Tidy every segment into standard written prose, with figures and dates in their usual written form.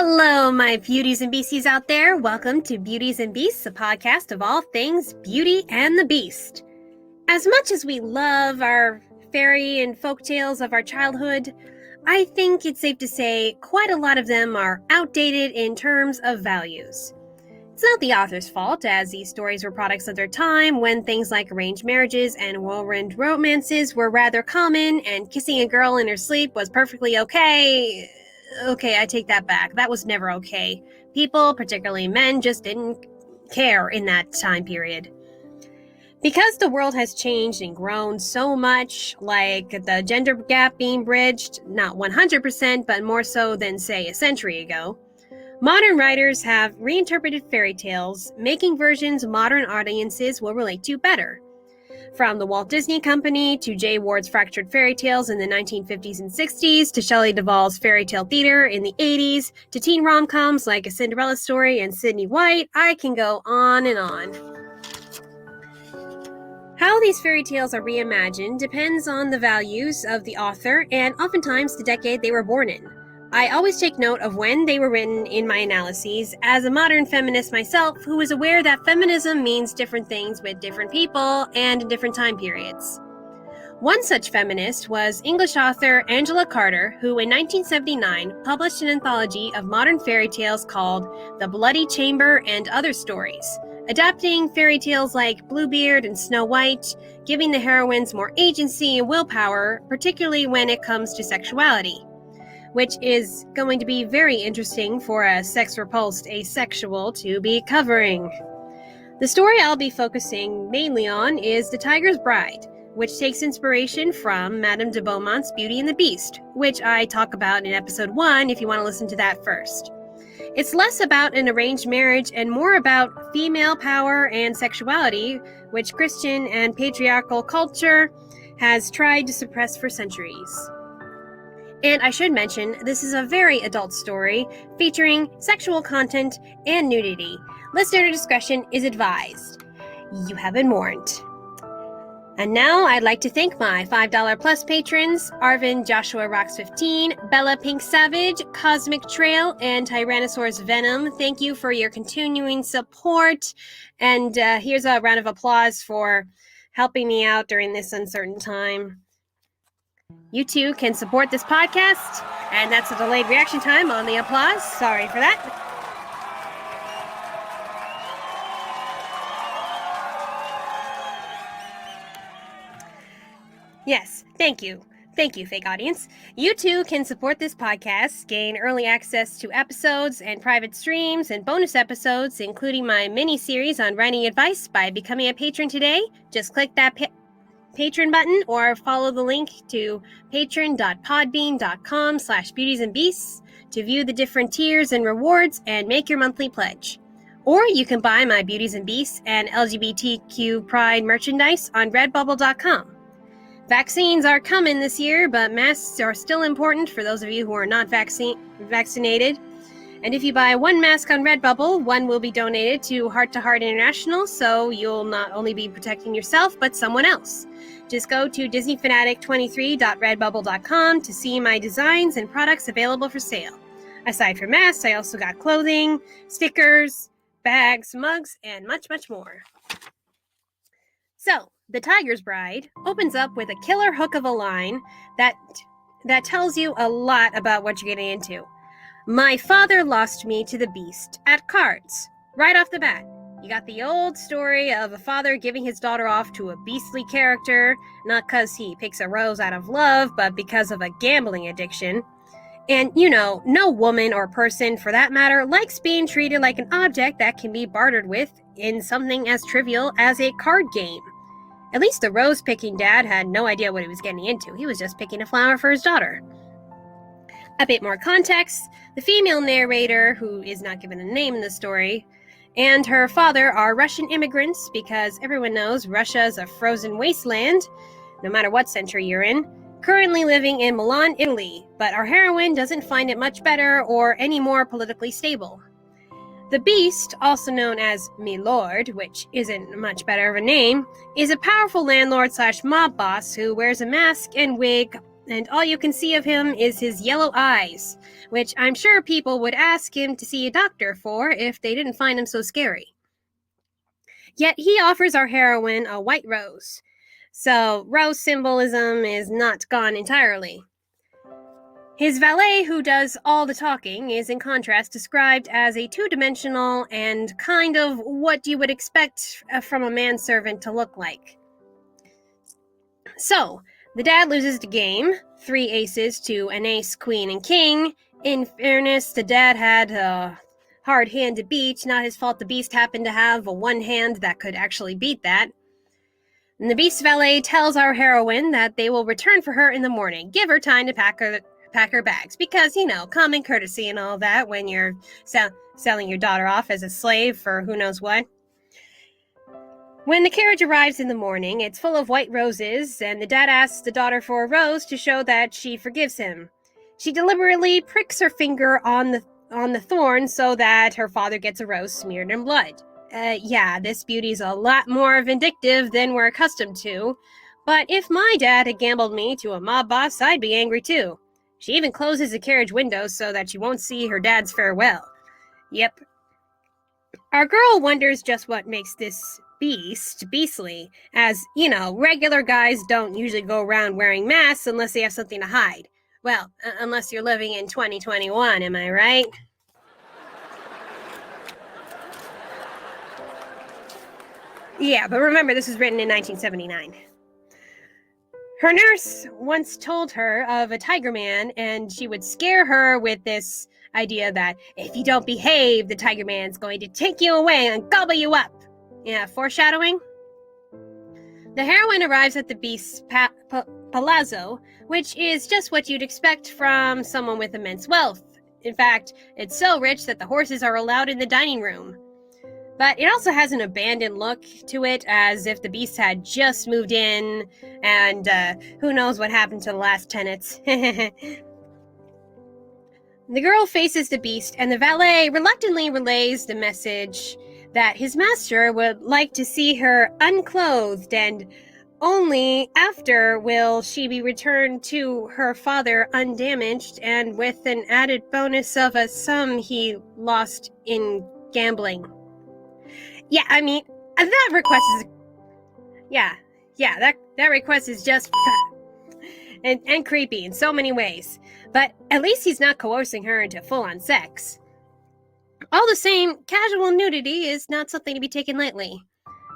Hello, my beauties and beasties out there. Welcome to Beauties and Beasts, a podcast of all things Beauty and the Beast. As much as we love our fairy and folk tales of our childhood, I think it's safe to say quite a lot of them are outdated in terms of values. It's not the author's fault, as these stories were products of their time when things like arranged marriages and whirlwind romances were rather common and kissing a girl in her sleep was perfectly okay. Okay, I take that back. That was never okay. People, particularly men, just didn't care in that time period. Because the world has changed and grown so much, like the gender gap being bridged, not 100%, but more so than, say, a century ago, modern writers have reinterpreted fairy tales, making versions modern audiences will relate to better. From the Walt Disney Company to Jay Ward's fractured fairy tales in the 1950s and 60s, to Shelley Duvall's fairy tale theater in the 80s, to teen rom-coms like A Cinderella Story and Sydney White, I can go on and on. How these fairy tales are reimagined depends on the values of the author and oftentimes the decade they were born in. I always take note of when they were written in my analyses as a modern feminist myself who is aware that feminism means different things with different people and in different time periods. One such feminist was English author Angela Carter, who in 1979 published an anthology of modern fairy tales called The Bloody Chamber and Other Stories, adapting fairy tales like Bluebeard and Snow White, giving the heroines more agency and willpower, particularly when it comes to sexuality, which is going to be very interesting for a sex-repulsed asexual to be covering. The story I'll be focusing mainly on is The Tiger's Bride, which takes inspiration from Madame de Beaumont's Beauty and the Beast, which I talk about in episode 1 if you want to listen to that first. It's less about an arranged marriage and more about female power and sexuality, which Christian and patriarchal culture has tried to suppress for centuries. And I should mention, this is a very adult story featuring sexual content and nudity. Listener discretion is advised. You have been warned. And now I'd like to thank my $5 plus patrons, Arvin Joshua Rocks 15, Bella PinkSavage, Cosmic Trail, and TyrannosaurusVenom. Thank you for your continuing support. And here's a round of applause for helping me out during this uncertain time. You too can support this podcast, and that's a delayed reaction time on the applause. Sorry for that. Yes, thank you. Thank you, fake audience. You too can support this podcast, gain early access to episodes and private streams and bonus episodes, including my mini-series on writing advice by becoming a patron today. Just click that Patreon button or follow the link to patron.podbean.com/beautiesandbeasts to view the different tiers and rewards and make your monthly pledge. Or you can buy my Beauties and Beasts and LGBTQ Pride merchandise on redbubble.com. Vaccines are coming this year, but masks are still important for those of you who are not vaccinated. And if you buy one mask on Redbubble, one will be donated to Heart to Heart International, so you'll not only be protecting yourself, but someone else. Just go to DisneyFanatic23.redbubble.com to see my designs and products available for sale. Aside from masks, I also got clothing, stickers, bags, mugs, and much, much more. So, The Tiger's Bride opens up with a killer hook of a line that tells you a lot about what you're getting into. My father lost me to the beast at cards. Right off the bat, you got the old story of a father giving his daughter off to a beastly character, not because he picks a rose out of love, but because of a gambling addiction. And, no woman or person, for that matter, likes being treated like an object that can be bartered with in something as trivial as a card game. At least the rose-picking dad had no idea what he was getting into. He was just picking a flower for his daughter. A bit more context, the female narrator, who is not given a name in the story, and her father are Russian immigrants because everyone knows Russia is a frozen wasteland, no matter what century you're in, currently living in Milan, Italy, but our heroine doesn't find it much better or any more politically stable. The Beast, also known as Milord, which isn't much better of a name, is a powerful landlord/mob boss who wears a mask and wig and all you can see of him is his yellow eyes, which I'm sure people would ask him to see a doctor for if they didn't find him so scary. Yet he offers our heroine a white rose, so rose symbolism is not gone entirely. His valet, who does all the talking, is in contrast described as a two-dimensional and kind of what you would expect from a manservant to look like. So, the dad loses the game, 3 aces to an ace, queen, and king. In fairness, the dad had a hard hand to beat. Not his fault the beast happened to have a one hand that could actually beat that. And the beast valet tells our heroine that they will return for her in the morning. Give her time to pack her bags, because, common courtesy and all that when you're selling your daughter off as a slave for who knows what. When the carriage arrives in the morning, it's full of white roses, and the dad asks the daughter for a rose to show that she forgives him. She deliberately pricks her finger on the thorn so that her father gets a rose smeared in blood. This beauty's a lot more vindictive than we're accustomed to, but if my dad had gambled me to a mob boss, I'd be angry too. She even closes the carriage windows so that she won't see her dad's farewell. Yep. Our girl wonders just what makes this beast beastly, as, regular guys don't usually go around wearing masks unless they have something to hide. Well, unless you're living in 2021, am I right? Yeah, but remember, this was written in 1979. Her nurse once told her of a tiger man, and she would scare her with this idea that if you don't behave, the tiger man's going to take you away and gobble you up. Yeah, foreshadowing. The heroine arrives at the beast's palazzo, which is just what you'd expect from someone with immense wealth. In fact, it's so rich that the horses are allowed in the dining room. But it also has an abandoned look to it, as if the beast had just moved in, and who knows what happened to the last tenants. The girl faces the beast, and the valet reluctantly relays the message that his master would like to see her unclothed, and only after will she be returned to her father undamaged, and with an added bonus of a sum he lost in gambling. Yeah, I mean, that request is... that request is just... and creepy in so many ways. But at least he's not coercing her into full-on sex. All the same, casual nudity is not something to be taken lightly.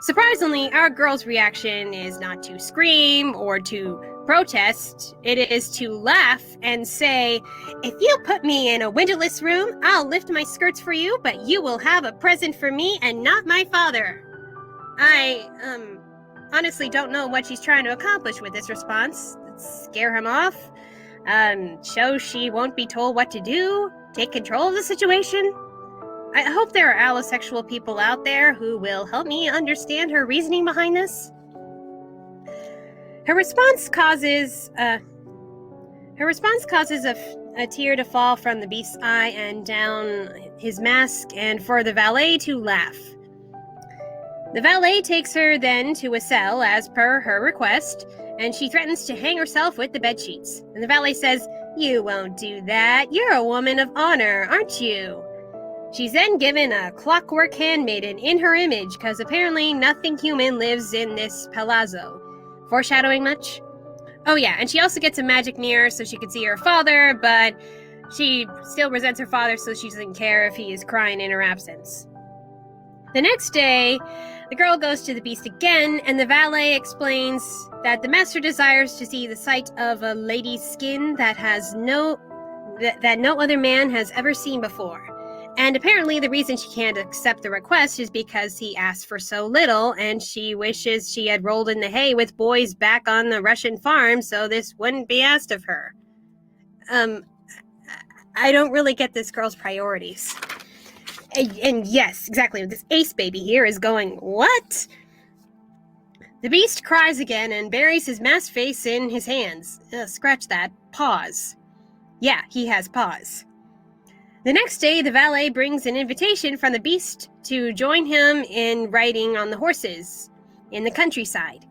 Surprisingly, our girl's reaction is not to scream or to protest. It is to laugh and say, "If you put me in a windowless room, I'll lift my skirts for you, but you will have a present for me and not my father." I, honestly don't know what she's trying to accomplish with this response. Scare him off? Show she won't be told what to do? Take control of the situation? I hope there are asexual people out there who will help me understand her reasoning behind this. Her response causes a tear to fall from the beast's eye and down his mask, and for the valet to laugh. The valet takes her then to a cell as per her request, and she threatens to hang herself with the bedsheets. And the valet says, "You won't do that. You're a woman of honor, aren't you?" She's then given a clockwork handmaiden in her image, because apparently nothing human lives in this palazzo. Foreshadowing much? Oh yeah, and she also gets a magic mirror so she can see her father, but she still resents her father, so she doesn't care if he is crying in her absence. The next day, the girl goes to the beast again, and the valet explains that the master desires to see the sight of a lady's skin that no other man has ever seen before. And apparently the reason she can't accept the request is because he asked for so little, and she wishes she had rolled in the hay with boys back on the Russian farm so this wouldn't be asked of her. I don't really get this girl's priorities. And yes, exactly, this ace baby here is going, what? The beast cries again and buries his masked face in his hands. Scratch that. Pause. Yeah, he has pause. The next day, the valet brings an invitation from the beast to join him in riding on the horses in the countryside.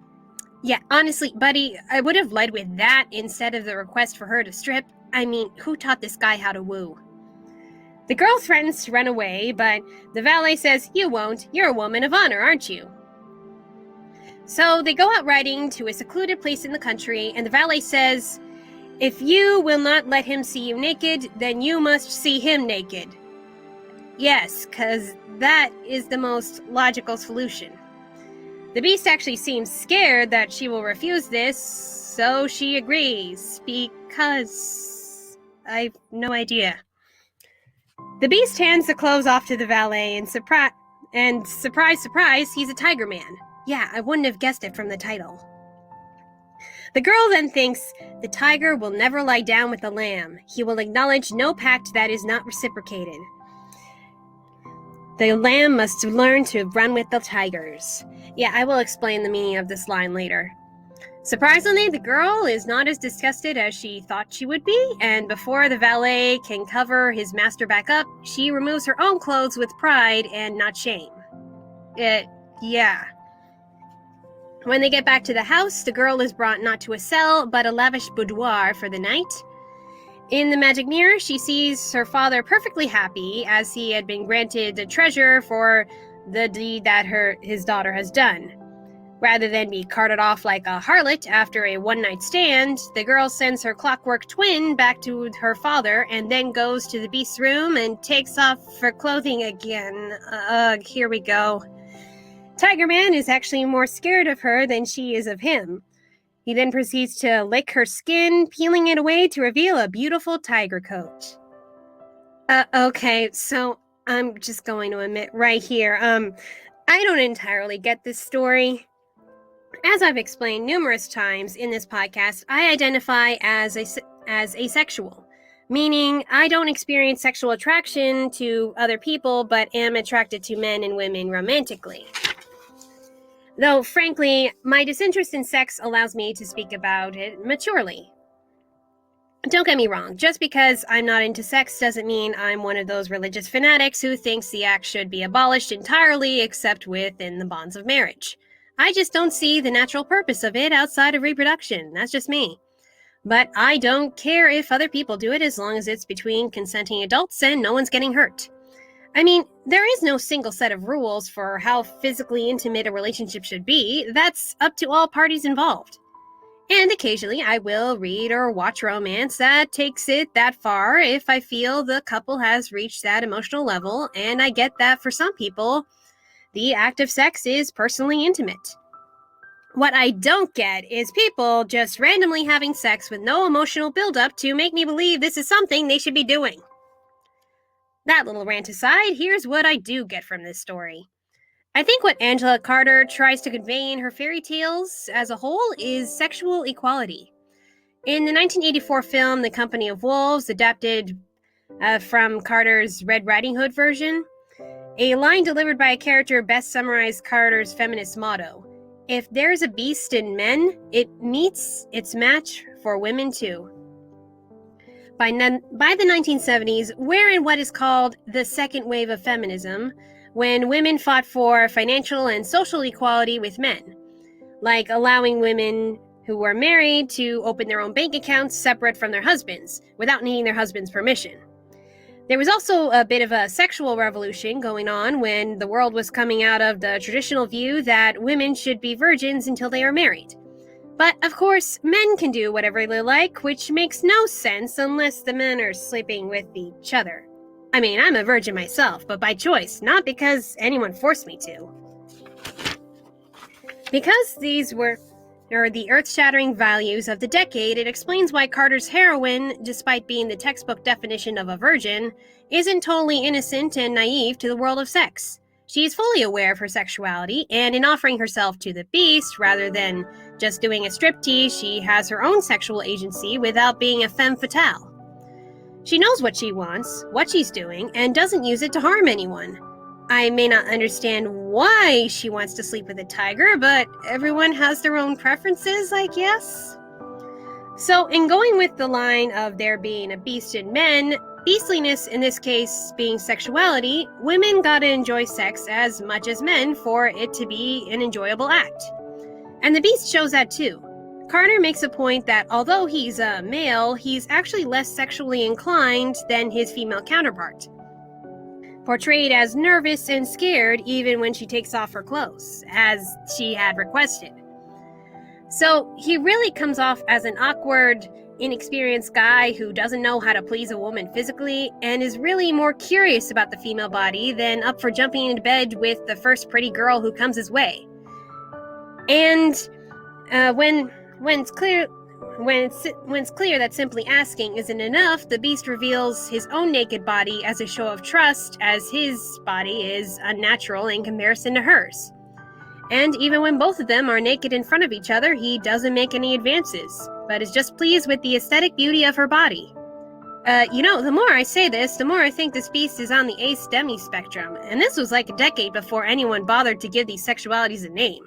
Yeah, honestly, buddy, I would have led with that instead of the request for her to strip. I mean, who taught this guy how to woo? The girl threatens to run away, but the valet says, "You won't. You're a woman of honor, aren't you?" So they go out riding to a secluded place in the country, and the valet says, "If you will not let him see you naked, then you must see him naked." Yes, because that is the most logical solution. The beast actually seems scared that she will refuse this, so she agrees, because I've no idea. The beast hands the clothes off to the valet, and surprise, surprise, he's a tiger man. Yeah, I wouldn't have guessed it from the title. The girl then thinks, the tiger will never lie down with the lamb. He will acknowledge no pact that is not reciprocated. The lamb must learn to run with the tigers. Yeah, I will explain the meaning of this line later. Surprisingly, the girl is not as disgusted as she thought she would be, and before the valet can cover his master back up, she removes her own clothes with pride and not shame. Yeah. When they get back to the house, the girl is brought not to a cell, but a lavish boudoir for the night. In the magic mirror, she sees her father perfectly happy, as he had been granted a treasure for the deed that his daughter has done. Rather than be carted off like a harlot after a one-night stand, the girl sends her clockwork twin back to her father and then goes to the beast's room and takes off her clothing again. Here we go. Tiger Man is actually more scared of her than she is of him. He then proceeds to lick her skin, peeling it away to reveal a beautiful tiger coat. Okay, so I'm just going to admit right here, I don't entirely get this story. As I've explained numerous times in this podcast, I identify as asexual, meaning I don't experience sexual attraction to other people, but am attracted to men and women romantically. Though, frankly, my disinterest in sex allows me to speak about it maturely. Don't get me wrong, just because I'm not into sex doesn't mean I'm one of those religious fanatics who thinks the act should be abolished entirely except within the bonds of marriage. I just don't see the natural purpose of it outside of reproduction. That's just me. But I don't care if other people do it as long as it's between consenting adults and no one's getting hurt. I mean, there is no single set of rules for how physically intimate a relationship should be. That's up to all parties involved. And occasionally I will read or watch romance that takes it that far if I feel the couple has reached that emotional level, and I get that for some people, the act of sex is personally intimate. What I don't get is people just randomly having sex with no emotional buildup to make me believe this is something they should be doing. That little rant aside, here's what I do get from this story. I think what Angela Carter tries to convey in her fairy tales as a whole is sexual equality. In the 1984 film The Company of Wolves, adapted from Carter's Red Riding Hood version, a line delivered by a character best summarized Carter's feminist motto: "If there's a beast in men, it meets its match for women too." By the 1970s, we're in what is called the second wave of feminism, when women fought for financial and social equality with men, like allowing women who were married to open their own bank accounts separate from their husbands, without needing their husband's permission. There was also a bit of a sexual revolution going on when the world was coming out of the traditional view that women should be virgins until they are married. But, of course, men can do whatever they like, which makes no sense unless the men are sleeping with each other. I mean, I'm a virgin myself, but by choice, not because anyone forced me to. Because these were the earth-shattering values of the decade, it explains why Carter's heroine, despite being the textbook definition of a virgin, isn't totally innocent and naive to the world of sex. She is fully aware of her sexuality, and in offering herself to the beast, rather than just doing a striptease, she has her own sexual agency without being a femme fatale. She knows what she wants, what she's doing, and doesn't use it to harm anyone. I may not understand why she wants to sleep with a tiger, but everyone has their own preferences, I guess. So, in going with the line of there being a beast in men, beastliness in this case being sexuality, women gotta enjoy sex as much as men for it to be an enjoyable act. And the Beast shows that too. Carter makes a point that although he's a male, he's actually less sexually inclined than his female counterpart, portrayed as nervous and scared even when she takes off her clothes, as she had requested. So he really comes off as an awkward, inexperienced guy who doesn't know how to please a woman physically and is really more curious about the female body than up for jumping into bed with the first pretty girl who comes his way. And when it's clear that simply asking isn't enough, the Beast reveals his own naked body as a show of trust, as his body is unnatural in comparison to hers. And even when both of them are naked in front of each other, he doesn't make any advances, but is just pleased with the aesthetic beauty of her body. The more I say this, the more I think this Beast is on the ace-demi spectrum, and this was like a decade before anyone bothered to give these sexualities a name.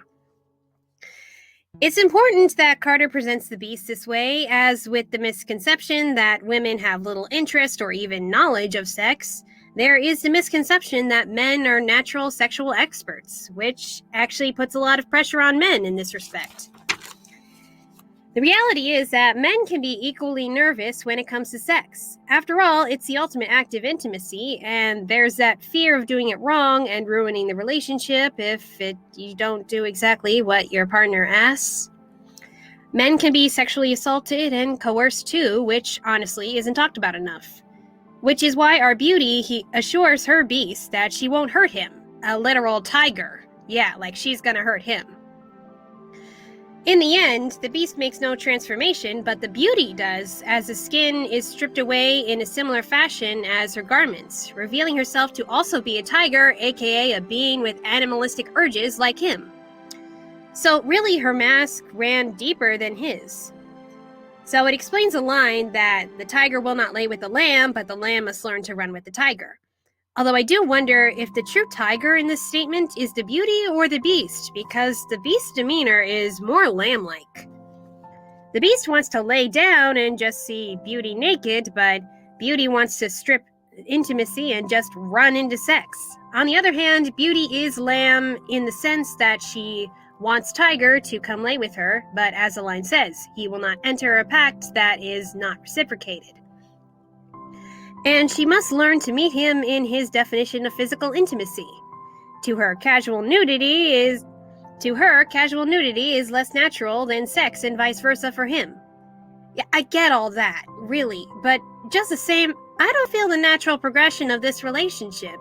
It's important that Carter presents the Beast this way, as with the misconception that women have little interest or even knowledge of sex, there is the misconception that men are natural sexual experts, which actually puts a lot of pressure on men in this respect. The reality is that men can be equally nervous when it comes to sex. After all, it's the ultimate act of intimacy, and there's that fear of doing it wrong and ruining the relationship if you don't do exactly what your partner asks. Men can be sexually assaulted and coerced too, which honestly isn't talked about enough. Which is why our Beauty assures her Beast that she won't hurt him. A literal tiger. Yeah, like she's gonna hurt him. In the end, the Beast makes no transformation, but the Beauty does, as the skin is stripped away in a similar fashion as her garments, revealing herself to also be a tiger, aka a being with animalistic urges like him. So really, her mask ran deeper than his. So it explains a line that the tiger will not lay with the lamb, but the lamb must learn to run with the tiger. Although I do wonder if the true tiger in this statement is the Beauty or the Beast, because the Beast's demeanor is more lamb-like. The Beast wants to lay down and just see Beauty naked, but Beauty wants to strip intimacy and just run into sex. On the other hand, Beauty is lamb in the sense that she wants Tiger to come lay with her, but as the line says, he will not enter a pact that is not reciprocated. And she must learn to meet him in his definition of physical intimacy. To her, casual nudity is less natural than sex and vice versa for him. Yeah, I get all that, really, but just the same, I don't feel the natural progression of this relationship.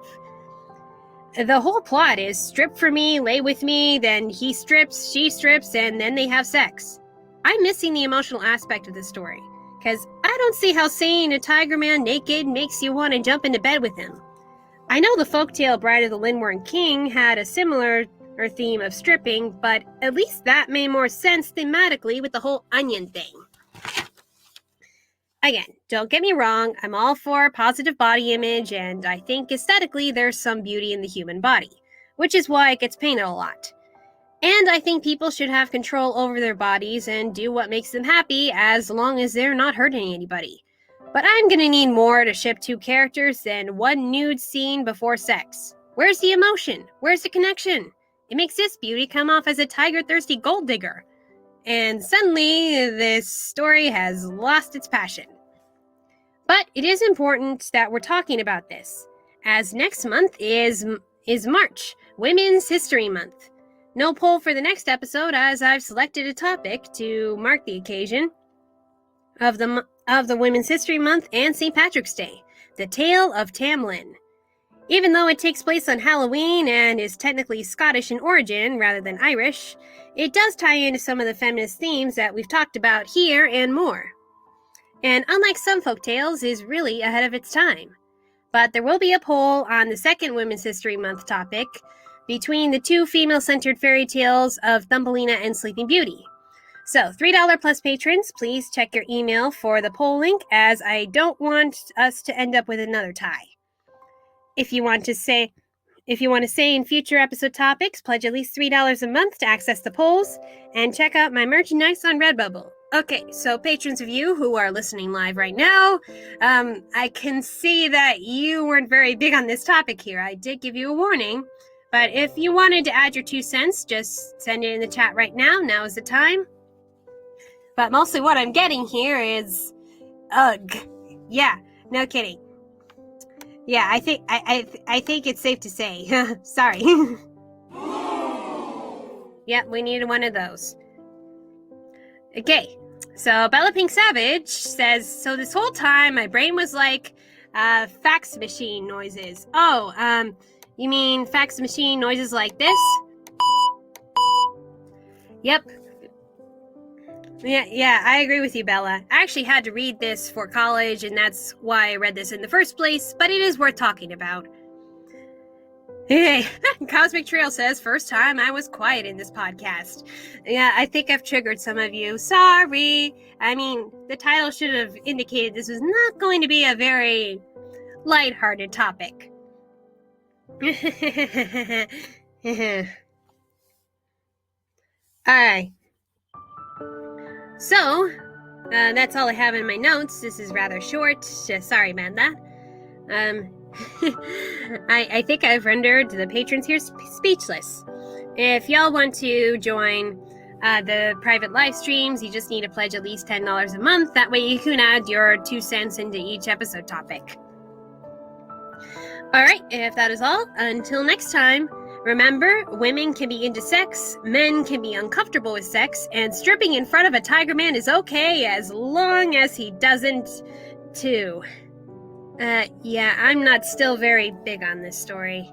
The whole plot is strip for me, lay with me, then he strips, she strips, and then they have sex. I'm missing the emotional aspect of this story, because I don't see how seeing a tiger man naked makes you want to jump into bed with him. I know the folktale Bride of the Lindworm King had a similar theme of stripping, but at least that made more sense thematically with the whole onion thing. Again, don't get me wrong, I'm all for positive body image, and I think aesthetically there's some beauty in the human body, which is why it gets painted a lot. And I think people should have control over their bodies and do what makes them happy as long as they're not hurting anybody. But I'm gonna need more to ship two characters than one nude scene before sex. Where's the emotion? Where's the connection? It makes this Beauty come off as a tiger-thirsty gold digger. And suddenly, this story has lost its passion. But it is important that we're talking about this, as next month is March, Women's History Month. No poll for the next episode, as I've selected a topic to mark the occasion of the Women's History Month and St. Patrick's Day, the Tale of Tamlin. Even though it takes place on Halloween and is technically Scottish in origin rather than Irish, it does tie into some of the feminist themes that we've talked about here and more. And unlike some folktales, is really ahead of its time. But there will be a poll on the second Women's History Month topic between the two female-centered fairy tales of Thumbelina and Sleeping Beauty. So, $3 plus patrons, please check your email for the poll link, as I don't want us to end up with another tie. If you want to say in future episode topics, pledge at least $3 a month to access the polls, and check out my merchandise on Redbubble. Okay, so patrons of you who are listening live right now, I can see that you weren't very big on this topic here. I did give you a warning, But if you wanted to add your 2 cents, just send it in the chat right now. Now is the time. But mostly what I'm getting here is, ugh. Yeah, no kidding. Yeah, I think it's safe to say. Sorry. Yep, we needed one of those. Okay, so Bella PinkSavage says, so this whole time my brain was like, fax machine noises. Oh, you mean fax machine noises like this? Yep. Yeah, I agree with you, Bella. I actually had to read this for college, and that's why I read this in the first place, but it is worth talking about. Hey, Cosmic Trail says, first time I was quiet in this podcast. Yeah, I think I've triggered some of you. Sorry. I mean, the title should have indicated this was not going to be a very lighthearted topic. Alright. So, that's all I have in my notes. This is rather short. Sorry, Amanda. I think I've rendered the patrons here speechless. If y'all want to join the private live streams, you just need to pledge at least $10 a month. That way you can add your 2 cents into each episode topic. Alright, if that is all, until next time, remember, women can be into sex, men can be uncomfortable with sex, and stripping in front of a tiger man is okay as long as he doesn't too. Yeah, I'm not still very big on this story.